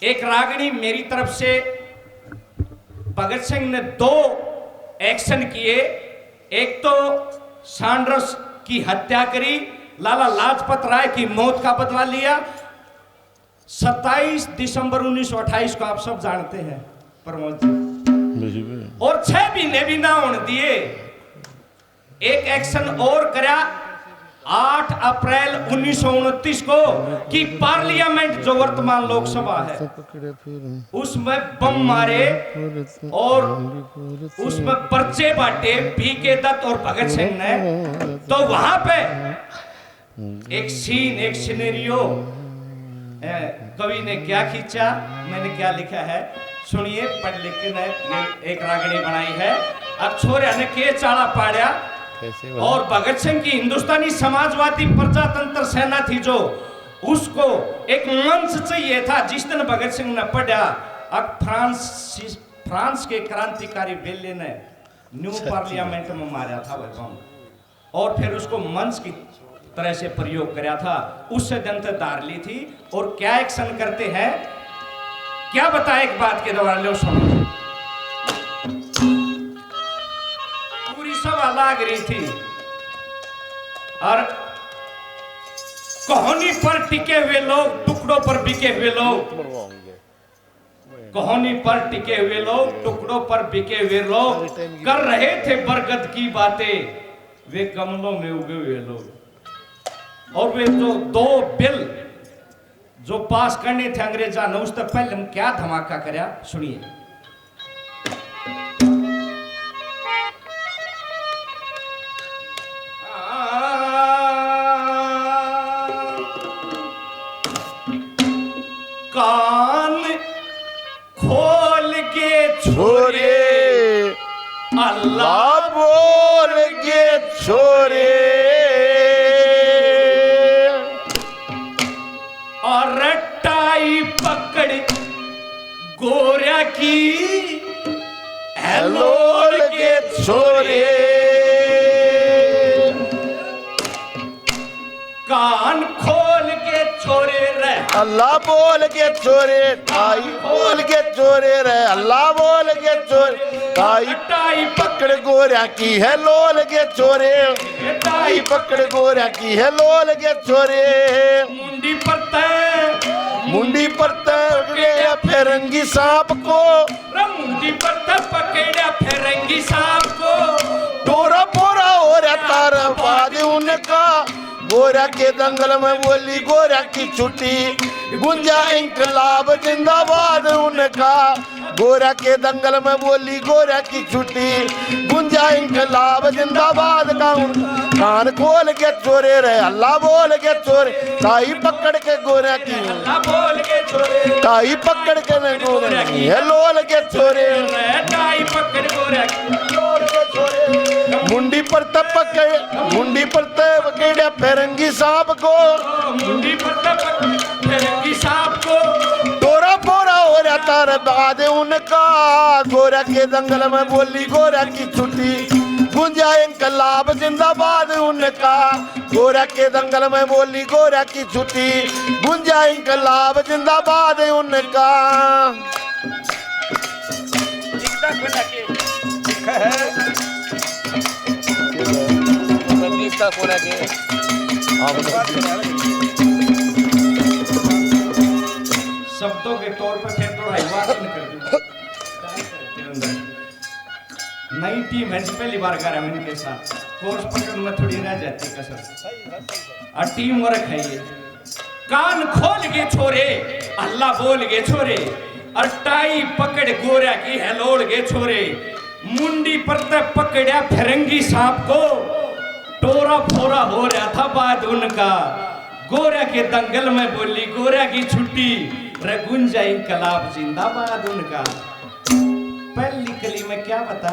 एक रागिनी मेरी तरफ से भगत सिंह ने 2 एक्शन किए। एक तो सैंडर्स की हत्या करी, लाला लाजपत राय की मौत का बदला लिया। 27 दिसंबर 1928 को आप सब जानते हैं प्रमोद जी, और 6 महीने भी ना होने दिए। एक एक्शन और करा 8 अप्रैल 1929 को कि पार्लियामेंट जो वर्तमान लोकसभा है उसमें बम मारे और उसमें पर्चे बांटे बीके दत्त और भगत सिंह ने। तो वहां पे एक सीन, एक सिनेरियो कवि ने क्या खींचा, मैंने क्या लिखा है सुनिए, पढ़ लिख के एक रागिनी बनाई है। अब छोरे ने के चाड़ा पाड़ा और भगत सिंह की हिंदुस्तानी समाजवादी प्रजातंत्र सेना थी जो, उसको एक मंच चाहिए था। जिस दिन भगत सिंह ने पढ़ा, अब फ्रांस के क्रांतिकारी बेले ने न्यू पार्लियामेंट में मारा था वह बम, और फिर उसको मंच की तरह से प्रयोग कराया था। उससे जनता धार ली थी। और क्या एक्शन करते हैं, क्या बताए एक बात के द्वारा, लो सुनो। पूरी सभा लाग रही थी और कहानी पर टिके हुए लोग, टुकड़ों पर बिके हुए लोग, कहानी पर टिके हुए लोग, टुकड़ों पर बिके हुए लोग कर रहे थे बरगद की बातें, वे गमलों में उगे हुए लोग। और वे जो 2 बिल जो पास करने थे अंग्रेजा ने, उस तक पहले हम क्या धमाका करया सुनिए। कान खोल के छोरे अल्लाह बोल के छोरे, और टाई पकड़ गोरा की हेलोल के छोरे, कान खोल के छोरे रे अल्लाह बोल के छोरे, ताई बोल के छोरे रे, अल्लाह बोल के छोरे, ताई टाई पकड़ गोरा की है लोल के छोरे, ताई पकड़ गोरा की है लोल के छोरे, मुंडी पर तय, मुंडी पर तय फिरंगी सांप को, मुंडी पर तय पकड़ा फिरंगी सांप को, टोरा पोरा हो रहा तारा बाद उनका, गोरा के दंगल में बोली गोरा की छुट्टी, गुंजा इंकलाब जिंदाबाद उनका, गोरा के दंगल में बोली गोरा की छुट्टी, गुंजा इंकलाब जिंदाबाद का उनका, कान खोल के चोरे रहे अल्लाह बोल के चोरे, ताई पकड़ के गोरा की, अल्लाह बोल के छोरे, ताई पकड़ के न गोरा की है लोल के चोरे, टाई पकड़ गोरा की लोल के चोरे, मुंडी पर तपके, मुंडी पर तपकेड़ा फिरंगी सांप को, मुंडी पर तय फिरंगी सांप को, टोरा पोरा हो रहा तार बाद उनका, गोरा के दंगल में बोली गोरा की छुट्टी, गुंजा इंकलाब जिंदाबाद उनका, गोरा के दंगल में बोली गोरा की छुट्टी, गुंजा इंकलाब जिंदाबाद उनका। शब्दों के तौर पर फिर थोड़ा बात कर दूं। नई टीम है, पहली बार कर रहा हूं इनके साथ, कोर्स पकड़ में थोड़ी रह जाती कसर, और टीम वर्क है ये। कान खोल के छोरे अल्लाह बोल के छोरे, और टाई पकड़ गोरा की हेलोड़ के छोरे, मुंडी पर तक पकड़ा फिरंगी सांप को, टोरा फोरा हो रहा था बाद उनका, गोरा के दंगल में बोली गोरा की छुट्टी, रगुंजा इंकलाब जिंदाबाद उनका। पहली कली में क्या बता,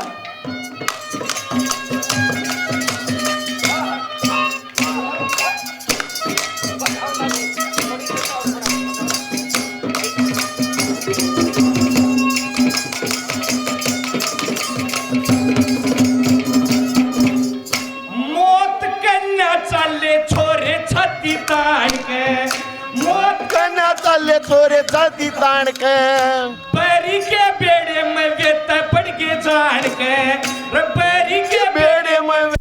मौत कन्या चले छोरे छाती तान के, मौत कन्या चले छोरे जाती तान के बैरी के बेड़े में वेत पड़ के जान के रे बैरी के बेड़े में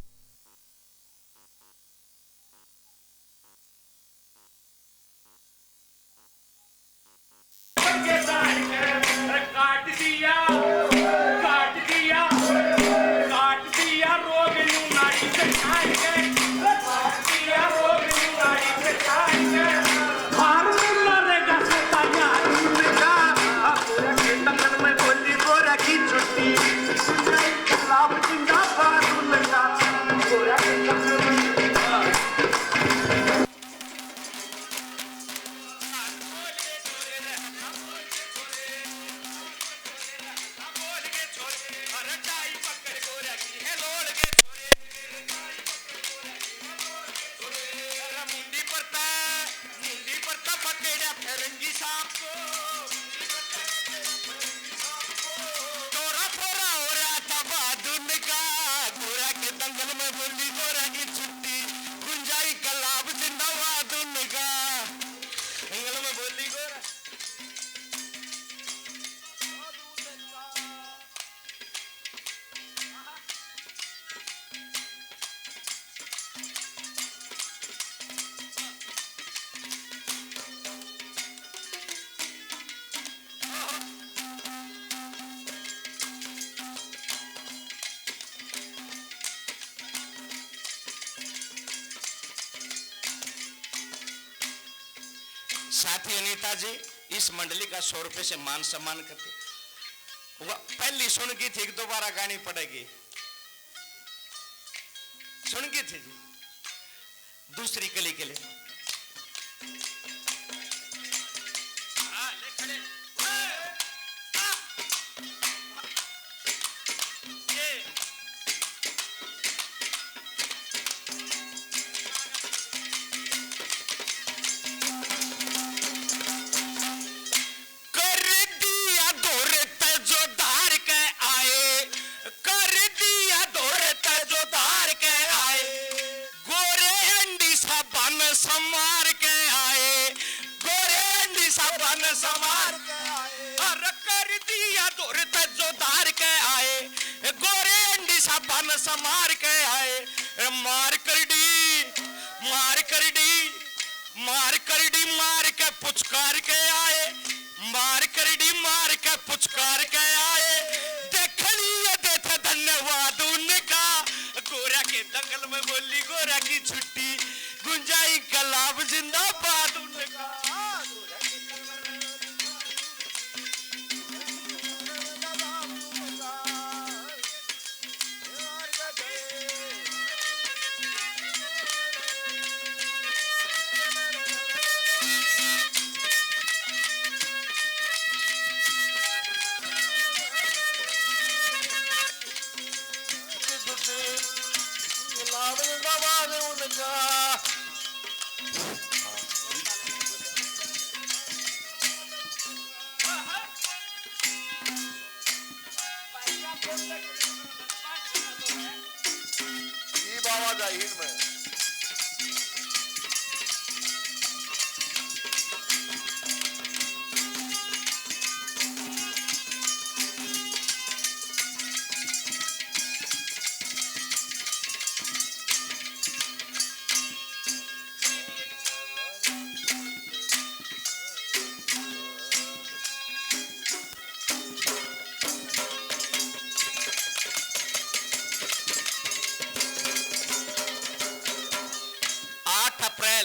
साथी अनीता जी इस मंडली का 100 रुपए से मान सम्मान करते। पहली सुन की थी, दोबारा गानी पड़ेगी। सुन की थी जी, दूसरी कली के लिए समार के आए, गोरे साबन समार के आए, और कर दिया दूर जो धार के आए, गोरे साबन समार के आए, मार कर डी मार कर डी मार कर डी मार के पुचकार के आए, मार कर डी मार के पुचकार के आए, देखनी ये देते धन्यवाद उनका, गोरा के दंगल में बोली गोरा की छुट्टी, गुंजाई कलाब जिंदाबाद उनका। जाहिर में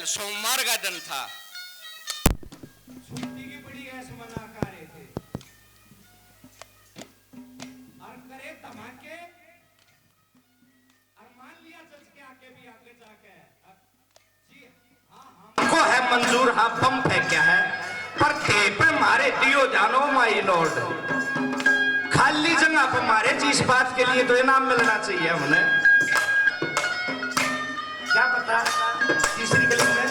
सोमवार का दिन था। छुट्टी की बड़ी ऐस मना कर रहे थे और करे धमाके और मान लिया जज के आके भी आगे जाके जी हाँ को है मंजूर, हाँ बम फेंका है पर थे पे मारे दियो जानो माई लॉर्ड, खाली जगह पर मारे जिस बात के लिए तो इनाम मिलना चाहिए उन्हें, क्या पता तीसरी गली में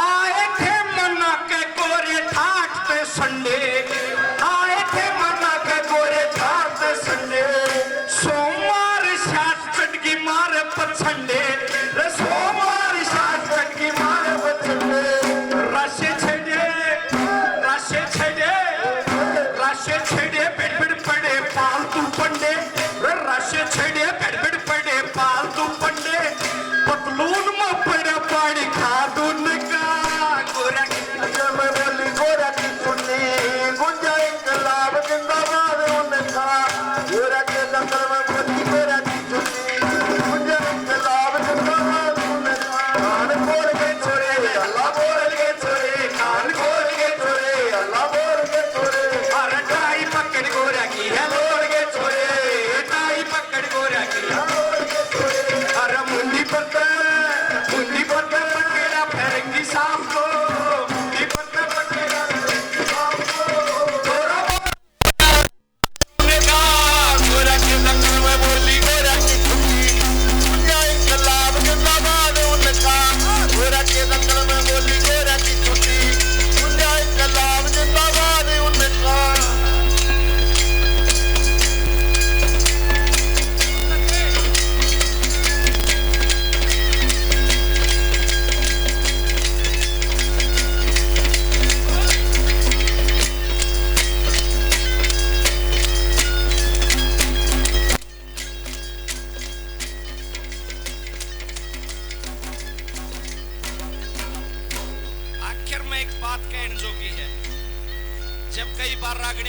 आए थे मन्ना के गोरे ठाट पे संडे, आए थे मन्ना के गोरे ठाट पे संडे,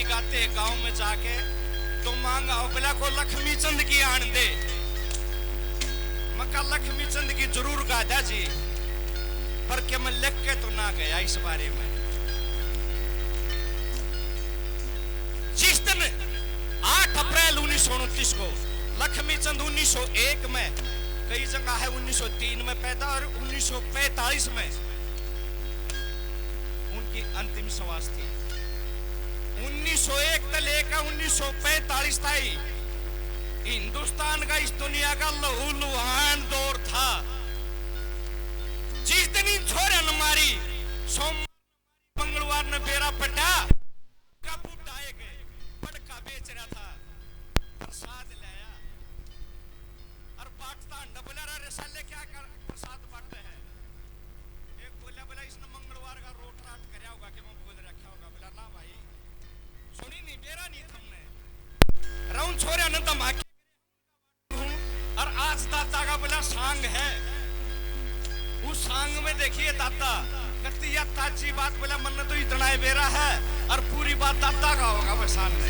गाते गांव में जाके तो मांगा हो बोला को लक्ष्मी चंद की आन दे। मका लक्ष्मी चंद की जरूर गादा जी, पर क्या मैं लिख के तो ना गया इस बारे में। जिस दिन 8 अप्रैल 1929 को लक्ष्मी चंद 1901 में, कई जगह है 1903 में पैदा और 1945 में उनकी अंतिम श्वास थी। 1901 से लेकर 1945 तक हिंदुस्तान का इस दुनिया का लहू लुहान दौर था। जिस दिन इन छोरे न मारी, सोमवार मंगलवार ने बेरा पटा का बुढ़ा गए पटका बेच रहा था, प्रसाद लाया और बांटता डबला रे साले क्या कर प्रसाद बांटते हैं। एक बोला इसने मंगलवार का रोट राट करया होगा कि मैं बोल रखा होगा। बोला ना भाई सुनी नहीं, बेरा नहीं तुमने राउंड छोरे न धमाके। और आज दादा का बोला सांग है, उस सांग में देखिए दादा कतिया ताजी बात बोला मन तो इतना ही बेरा है और पूरी बात दादा का होगा वह सामने।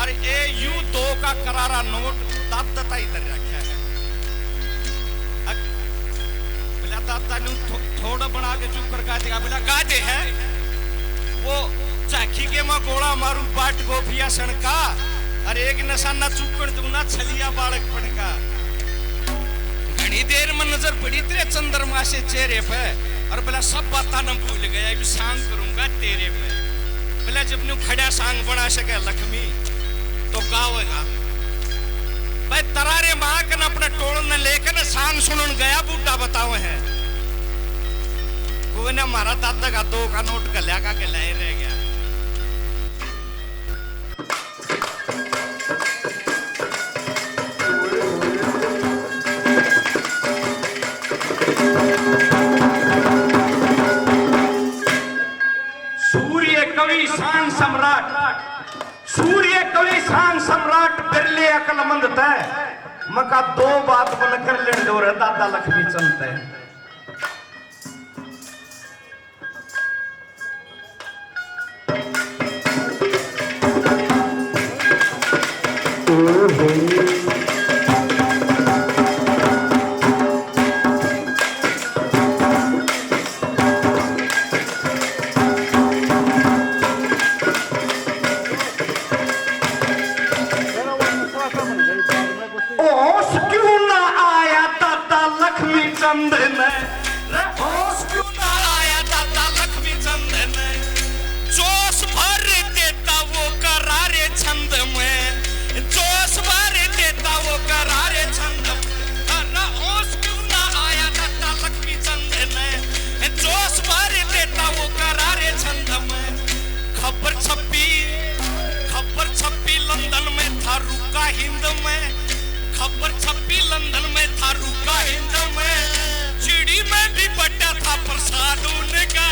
और ये यू 2 का करारा नोट दादा इधर रखा है। बोला दादा ने थोड़ा बना के चुप कर गा देगा। बोला गा दे है वो चाखी के मैं गोला मारू बाट गोफिया सणका और एक नशाना चुकन दूना छलिया बालक पड़का। घनी देर में नजर पड़ी तेरे चंद्रमा से चेहरे पे और बोला सब बात न भूल गया, अभी सांग करूंगा तेरे पे। बोला जब नु खड़ा सांग बना सके लक्ष्मी तो गावेगा भाई। तरारे मां कन अपने टोल न लेकर सांग सुनन गया बूढ़ा बताओ है कोई ने मारा दादा का 2 का नोट गल्या का के लाए रह गया। कवि शान सम्राट, सूर्य कवि शान सम्राट बिरले अकलमंद तय मका 2 बात बनकर लेन दो रे दादा लक्ष्मी चंद तय। खबर छपी लंदन में था रुका हिंद में, चिड़ी में भी बटा था प्रसाद उनका।